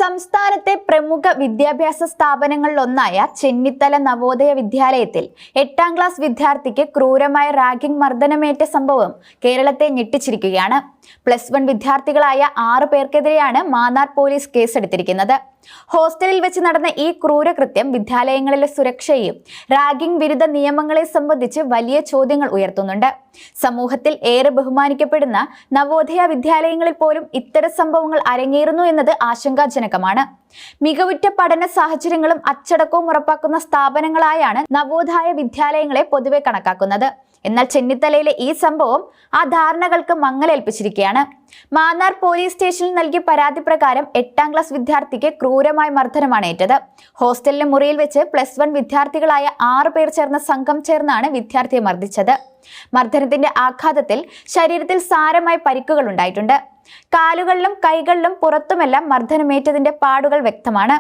സംസ്ഥാനത്തെ പ്രമുഖ വിദ്യാഭ്യാസ സ്ഥാപനങ്ങളിലൊന്നായ ചെന്നിത്തല നവോദയ വിദ്യാലയത്തിൽ 8ാം ക്ലാസ് വിദ്യാർത്ഥിക്ക് ക്രൂരമായ റാഗിംഗ് മർദ്ദനമേറ്റ സംഭവം കേരളത്തെ ഞെട്ടിച്ചിരിക്കുകയാണ്. +1 വിദ്യാർത്ഥികളായ 6 പേർക്കെതിരെയാണ് മാന്നാർ പോലീസ് കേസെടുത്തിരിക്കുന്നത്. ഹോസ്റ്റലിൽ വെച്ച് നടന്ന ഈ ക്രൂരകൃത്യം വിദ്യാലയങ്ങളിലെ സുരക്ഷയും റാഗിംഗ് വിരുദ്ധ നിയമങ്ങളെ സംബന്ധിച്ച് വലിയ ചോദ്യങ്ങൾ ഉയർത്തുന്നുണ്ട്. സമൂഹത്തിൽ ഏറെ ബഹുമാനിക്കപ്പെടുന്ന നവോദയ വിദ്യാലയങ്ങളിൽ പോലും ഇത്തരം സംഭവങ്ങൾ അരങ്ങേറുന്നു എന്നത് ആശങ്കാജനകമാണ്. മികവുറ്റ പഠന സാഹചര്യങ്ങളും അച്ചടക്കവും ഉറപ്പാക്കുന്ന സ്ഥാപനങ്ങളായാണ് നവോദയ വിദ്യാലയങ്ങളെ പൊതുവെ കണക്കാക്കുന്നത്. എന്നാൽ ചെന്നിത്തലയിലെ ഈ സംഭവം ആ ധാരണകൾക്ക് മങ്ങലേൽപ്പിച്ചിരിക്കുകയാണ്. മാന്നാർ പോലീസ് സ്റ്റേഷനിൽ നൽകിയ പരാതി പ്രകാരം 8ാം ക്ലാസ് വിദ്യാർത്ഥിക്ക് ക്രൂരമായ മർദ്ദനമാണ് ഏറ്റത്. ഹോസ്റ്റലിലെ മുറിയിൽ വെച്ച് +1 വിദ്യാർത്ഥികളായ 6 പേർ ചേർന്ന സംഘം ചേർന്നാണ് വിദ്യാർത്ഥിയെ മർദ്ദിച്ചത്. മർദ്ദനത്തിന്റെ ആഘാതത്തിൽ ശരീരത്തിൽ സാരമായ പരിക്കുകൾ ഉണ്ടായിട്ടുണ്ട്. കാലുകളിലും കൈകളിലും പുറത്തുമെല്ലാം മർദ്ദനമേറ്റതിന്റെ പാടുകൾ വ്യക്തമാണ്.